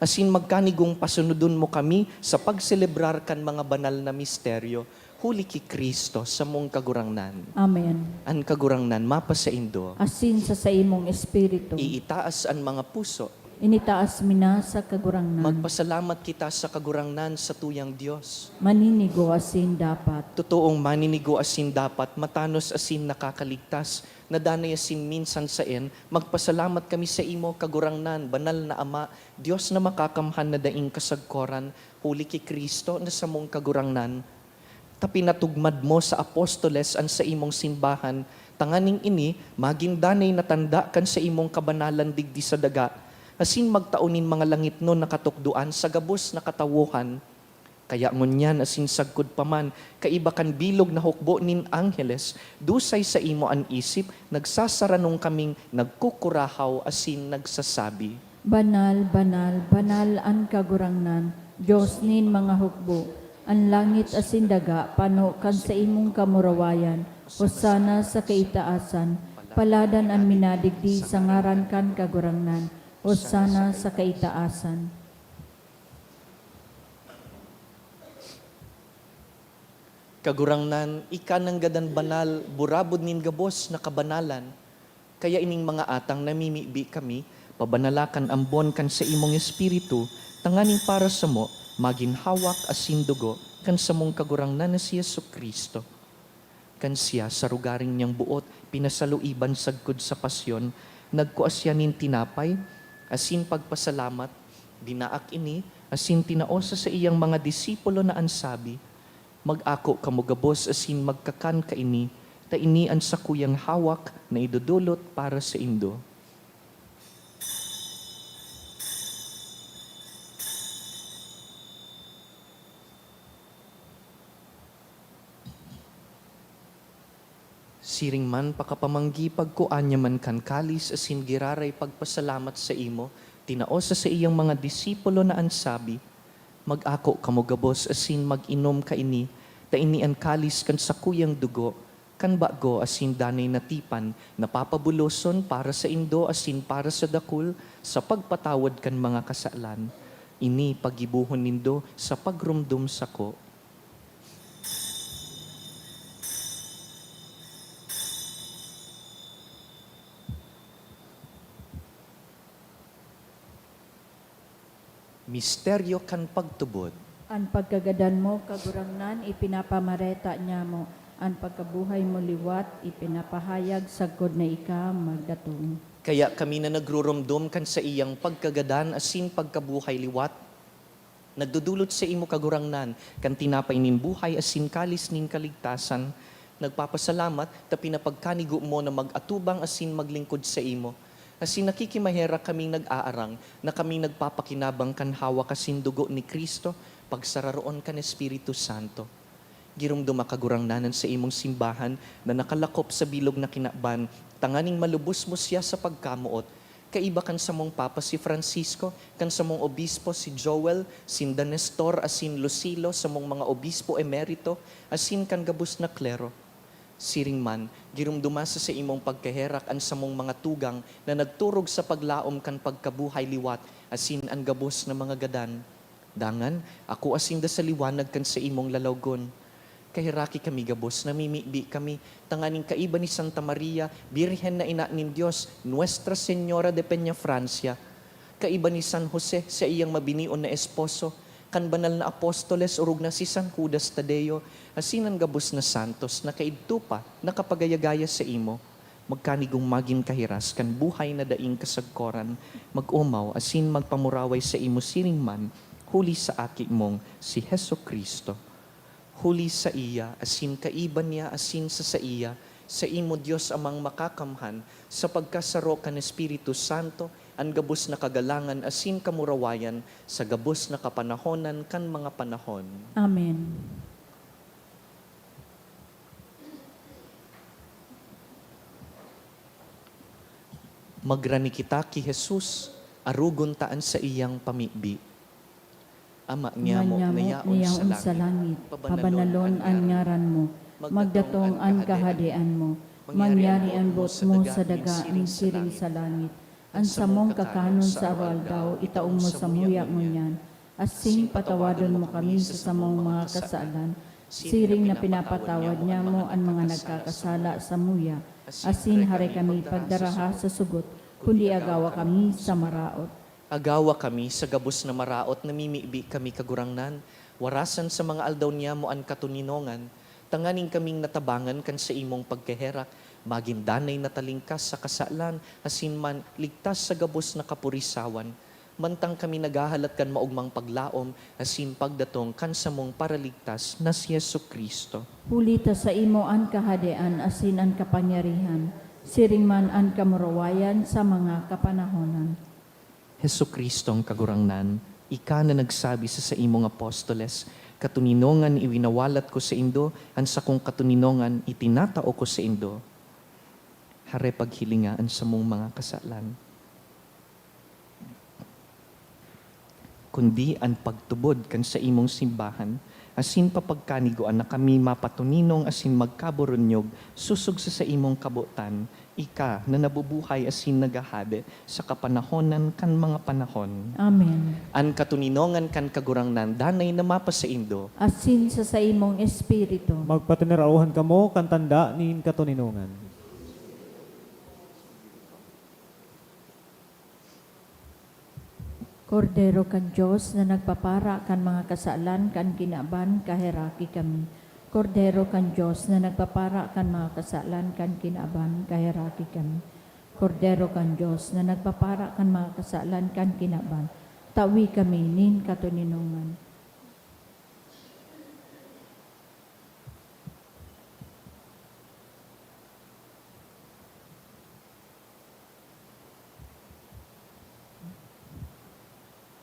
asin magkanigong pasunudon mo kami sa pagselebrar kan mga banal na misteryo, huli ki Kristo sa mong kagurangnan. Amen. An kagurangnan, mapa sa indo, Asin sa imong espiritu, iitaas an mga puso, initaas mina sa kagurangnan. magpasalamat kita sa kagurangnan sa tuyang Diyos. Maninigo asin dapat. Totoong maninigo asin dapat, matanos asin nakakaligtas, nadanay asin minsan saen, magpasalamat kami sa imo kagurangnan, banal na Ama, Diyos na makakamhan na daing kasagkoran, huli ki Kristo na sa mong kagurangnan. Tapinatugmad mo sa apostoles an sa imong simbahan, tanganing ini, maging danay natanda kan sa imong kabanalan digdi sa daga, asin magtaunin mga langit no nakatukduan sa gabos na katawuhan. Kaya ngunyan asin sagkod paman, kaiba kan bilog na hukbo nin angheles, dusay sa imo an isip, nagsasaranong kaming nagkukurahaw asin nagsasabi. Banal, banal, banal ang kagurangnan, Diyos nin mga hukbo, ang langit asin daga, pano kan sa imong kamurawayan, hosana sa kaitaasan, paladan ang minadigdi sa ngaran kan kagurangnan, hosana sa kaitaasan. Kagurangnan, ika ng gadan banal, burabod nin gabos na kabanalan, kaya ining mga atang namimibi kami, pabanalakan ambon kan sa imong espiritu, tanganing para sa mo, maging hawak asin dugo, kan sa mong kagurangnan na si Yesu Kristo. Kan siya sa rugaring niyang buot, pinasaluiban sagkod sa pasyon, nagkuas siya nin tinapay, asin pagpasalamat, dinaak ini, asin tinaosa sa iyang mga disipulo na ansabi, mag-ako kamugabos asin magkakan kaini, ta ini ang sa kuyang hawak na idudulot para sa indo. Siring man pakapamanggi pagkuanya man kan kalis asin giraray pagpasalamat sa imo, tinaosa sa iyang mga disipulo na ansabi, mag-ako kamugabos asin mag-inom kaini, ta ini ang kalis kan sa kuyang dugo, kan bago asin danay natipan, napapabuloson para sa indo asin para sa dakul, sa pagpatawad kan mga kasalan. Ini pagibuhon nindo sa pagrumdum sako. Misteryo kan pagtubod. Ang pagkagadan mo, kagurangnan, ipinapamareta niya mo. Ang pagkabuhay mo liwat, ipinapahayag sagkod na ika magdatong. Kaya kami na nagrurumdum kan sa iyang pagkagadan asin pagkabuhay liwat, nagdudulot sa imo kagurangnan, kan tinapay nin buhay asin kalis nin kaligtasan, nagpapasalamat ta pinapagkanigo mo na mag-atubang asin maglingkod sa imo. Asin nakikimahera kaming nag-aarang na kaming nagpapakinabang kan hawak asin dugo ni Kristo, pagsararoon kan Espiritu Santo. Girumdum makagurangnanan sa imong simbahan na nakalakop sa bilog na kinaban, tanganing malubos mo siya sa pagkamuot. Kaiba kan sa mong Papa si Francisco, kan sa mong Obispo si Joel, sin Nestor, asin Lucilo, sa mong mga Obispo Emerito, asin kan gabus na klero. Siring man, girumdumasa sa imong pagkaherak an sa mong mga tugang na nagturog sa paglaom kan pagkabuhay liwat, asin ang gabos na mga gadan. Dangan, ako asin da sa liwanag kan sa imong lalawgon. Kahiraki kami gabos, namimibi kami, tanganing kaiba ni Santa Maria, Birhen na ina nin Diyos, Nuestra Señora de Peña Francia, kaiba ni San Jose sa iyang mabinion na esposo, kan banal na apostoles urog na si San Judas Tadeo, asinan gabos na santos, na kaidto pa, nakapagayagaya sa imo, magkanigong magin kahiras, kan buhay na daing kasagkoran, mag-umaw, asin magpamuraway sa imo siring man, huli sa aki mong si Heso Kristo. Huli sa iya, asin kaiban niya, asin sa iya, sa imo Diyos amang makakamhan, sa pagkasaro kan Espiritu Santo, ang gabos na kagalangan, asin kamurawayan, sa gabos na kapanahonan kan mga panahon. Amen. Magrani kita ki Jesus, arugon taan sa iyang pamibi. Ama niya mo, nayaon sa langit, pabanalon ang ngaran mo, magdatong ang kahadian mo, mangyari ang bot mo sa daga ang siring sa langit, ang samong kakanon sa awal daw, itaong mo sa muyak mo yan, asin patawadon mo kami sa samong mga kasalan, siring na pinapatawad niya mo ang mga nagkakasala sa muya, asin hari kami pagdaraha sa sugot, kundi agawa kami sa maraot. Agawa kami sa gabos na maraot, namimibi kami kagurangnan, warasan sa mga aldaw niya mo ang katuninongan, tanganing kaming natabangan kan sa imong pagkaherak, maging danay na talingkas sa kasalan, asin man ligtas sa gabos na kapurisawan, mantang kami nagahalat kan maugmang paglaom, asin pagdatong kan sa mong paraligtas na si Yesu Kristo. Hulita sa imo ang kahadian, asin ang kapangyarihan, siring man ang kamurawayan sa mga kapanahonan. Heso Kristong kagurangnan, ika na nagsabi sa imong apostoles, katuninongan iwinawalat ko sa indo, ang sa kong katuninongan itinatao ko sa indo. Hare paghilingaan sa mong mga kasalan. Kundi ang pagtubod kan sa imong simbahan, asin papagkaniguan na kami mapatuninong asin magkaburunyog, susog sa imong kabutan, ika na nabubuhay asin nagahade sa kapanahonan kan mga panahon. Amen. An katuninongan kan kagurangnan, danay na mapasaindo, Asin sa imong espiritu. Magpatinarauhan kamo kan tanda nin katuninongan. Kordero kan Diyos na nagpapara kan mga kasalan kan kinaban kahiraki kami. Kordero kan Diyos na nagpapara kan mga kasalan kan kinaban kahiraki kami. Kordero kan Diyos na nagpapara kan mga kasalan kan kinaban. Tawi kami nin katuninungan.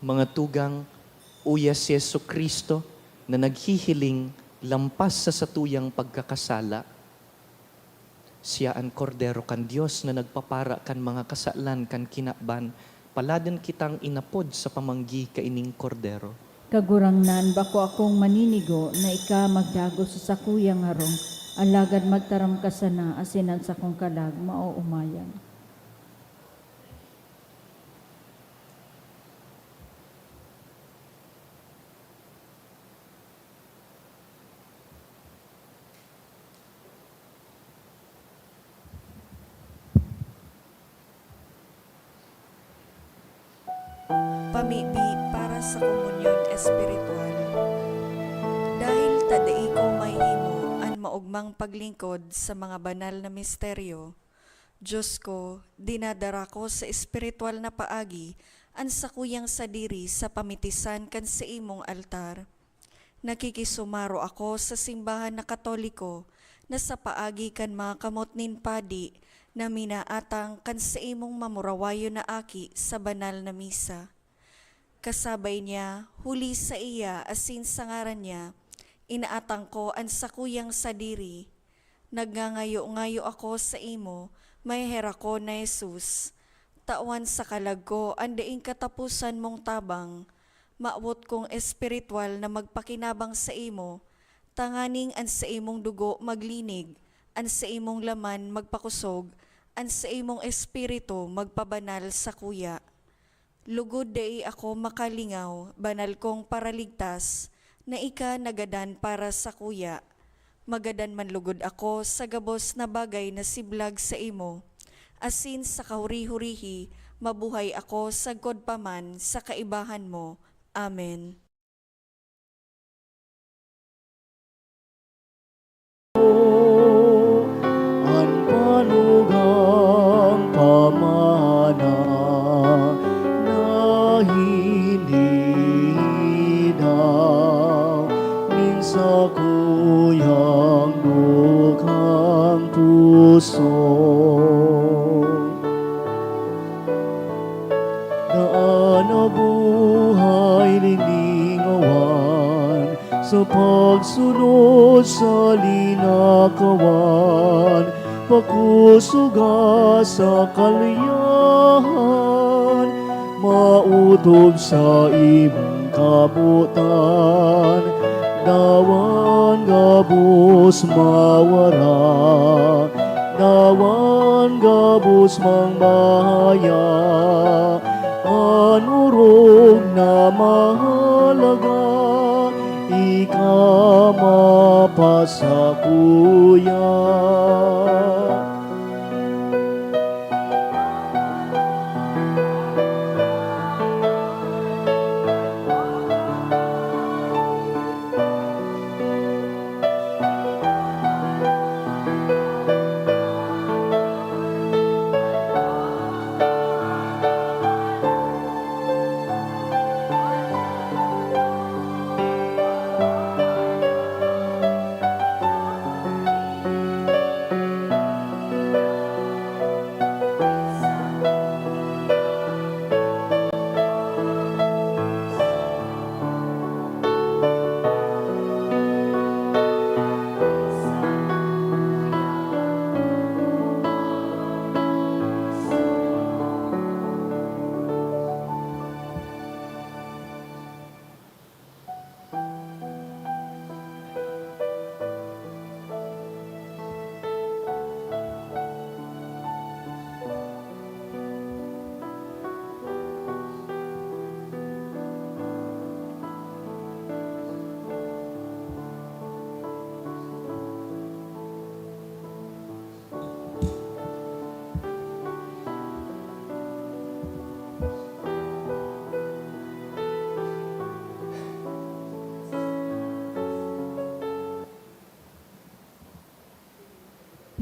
Mga tugang, uyas si Yesu Kristo na naghihiling lampas sa satuyang pagkakasala. Siya ang kordero kan Diyos na nagpapara kan mga kasalan kan kinaban. Paladan kitang inapod sa pamanggi kaining kordero. Kagurangnan bako akong maninigo na ika magdago sa sakuyang harong. Alagad magtaram ka sana asinan sa kong kalag mauumayan. Pamibi para sa komunyon espiritual. Dahil tadai ko mahimo ang maugmang paglingkod sa mga banal na misteryo, Diyos ko, dinadara ko sa espiritual na paagi ang sakuyang sadiri sa pamitisan kan sa imong altar. Nakikisumaro ako sa simbahan na Katoliko na sa paagi kan mga kamotnin padi na minaatang kan sa imong mamurawayo na aki sa banal na misa. Kasabay niya, huli sa iya asin sa ngaran niya, inaatang ko ang sakuyang sadiri. Nagngangayo-ngayo ako sa imo, may hera ko na Jesus. Tawan sa kalag ko, ang daing katapusan mong tabang. Maawot kong espiritual na magpakinabang sa imo, tanganing ang sa imong dugo maglinig, ang sa imong laman magpakusog, ang sa imong espiritu magpabanal sa kuya. Lugod dai ako makalingaw, banal kong paraligtas, na ika nagadan para sa kuya. Magadan man lugod ako sa gabos na bagay na siblag sa imo. Asin sa kahuri-hurihi, mabuhay ako sa godpaman sa kaibahan mo. Amen. Ang panugang pamana na hindi daw minsa kuyang dukhang puso. Daan na buhay liningawan sa pagsunod sa linakawan, pakusuga sa kaliyahan, mautob sa imong kabutan, dawan gabus mawara, dawan gabus mang bahaya, anurog na mahalaga, ika mapasakuya.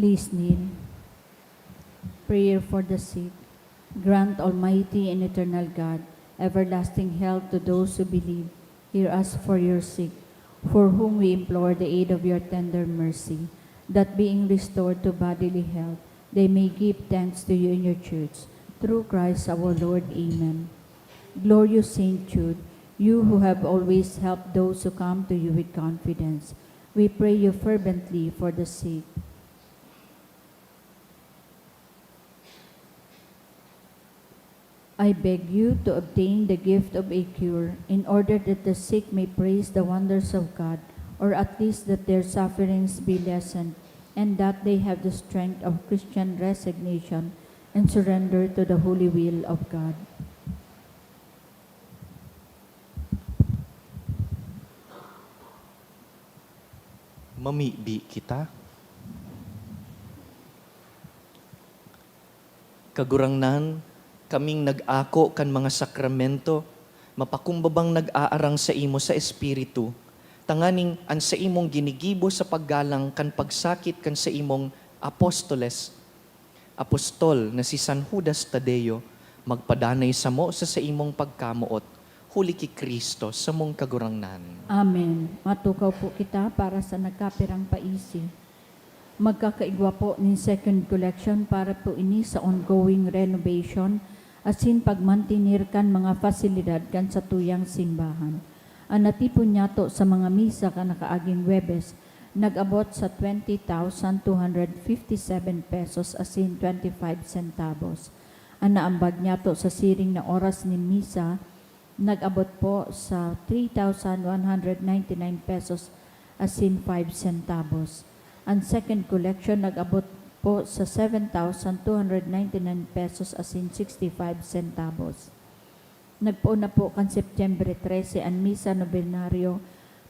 Please kneel. Prayer for the sick. Grant, Almighty and eternal God, everlasting health to those who believe. Hear us for your sick, for whom we implore the aid of your tender mercy, that being restored to bodily health, they may give thanks to you in your church. Through Christ our Lord. Amen. Glorious Saint Jude, you who have always helped those who come to you with confidence, we pray you fervently for the sick. I beg you to obtain the gift of a cure, in order that the sick may praise the wonders of God, or at least that their sufferings be lessened, and that they have the strength of Christian resignation and surrender to the holy will of God. Mamibi kita. Kagurangnan, kaming nag-ako kan mga sakramento, mapakumbabang nag-aarang sa imo sa Espiritu, tanganing an sa imong ginigibo sa paggalang kan pagsakit kan sa imong apostol na si San Judas Tadeo, magpadanay sa mo sa imong pagkamuot, huli ki Kristo sa mong kagurangnan. Amen. Matukaw po kita para sa nagkapirang paisi. Magkakaigwa po ni second collection para po ini sa ongoing renovation asin pagmantinir kan mga fasilidad kan sa tuyang simbahan. Ang natipon niya to sa mga misa kan nakaaging Webes, nag-abot sa 20,257 pesos asin 25 centavos. Ang naambag niya to sa siring na oras ni misa, nag-abot po sa 3,199 pesos asin 5 centavos. Ang second collection nag-abot po sa 7,299 pesos asin 65 centavos. Nagpuuna po kan September 13 ang misa nobenaryo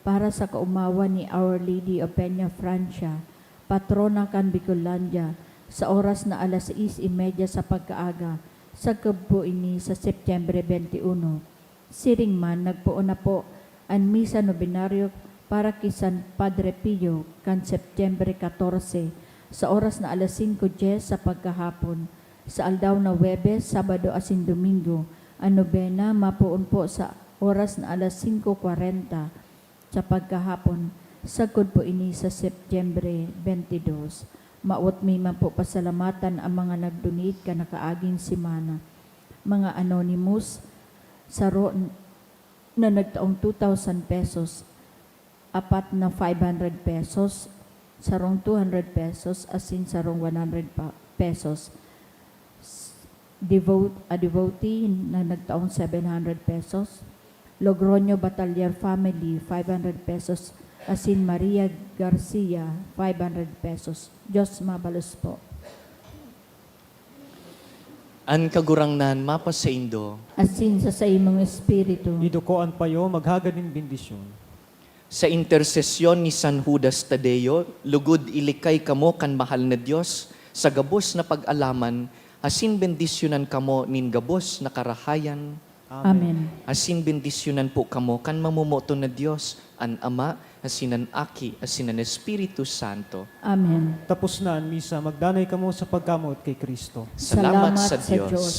para sa kaumawa ni Our Lady of Peña Francia, patrona kan Bicolandia, sa oras na alas 6:30 sa pagkaaga, sa gabi ini sa September 21. Siring man, nagpuuna po ang misa nobenaryo para kisan Padre Pio kan September 14 sa oras na alas 5:10 sa pagkahapon. Sa aldaw na Webes, Sabado asin Domingo, ang nobena mapuon po sa oras na alas 5:40 sa pagkahapon. Sagod po ini sa September 22. Maot may man po pasalamatan ang mga nag-donate ka nakaaging simana. Mga anonymous, saro na nagtaong 2,000 pesos, apat na 500 pesos, sarong 200 pesos, asin sarong 100 pesos. Devotee na nagtaong 700 pesos. Logroño Batallar Family, 500 pesos. Asin Maria Garcia, 500 pesos. Diyos mabalos po. An kagurangnan mapasaindo, Asin sa imong espiritu. Idukoan payo, maghaganing bendisyon. sa intersesyon ni San Judas Tadeo, lugod ilikay kamo kan mahal na Dios sa gabos na pag-alaman, asin bendisyonan kamo nin gabos na karahayan, Amen. asin bendisyonan po kamo kan mamumoto na Dios, an Ama, asin an Aki, asin an Espiritu Santo. Amen. Tapos na ang misa, magdanay kamo sa pagkamot kay Kristo. Salamat Salamat sa sa Diyos. Diyos.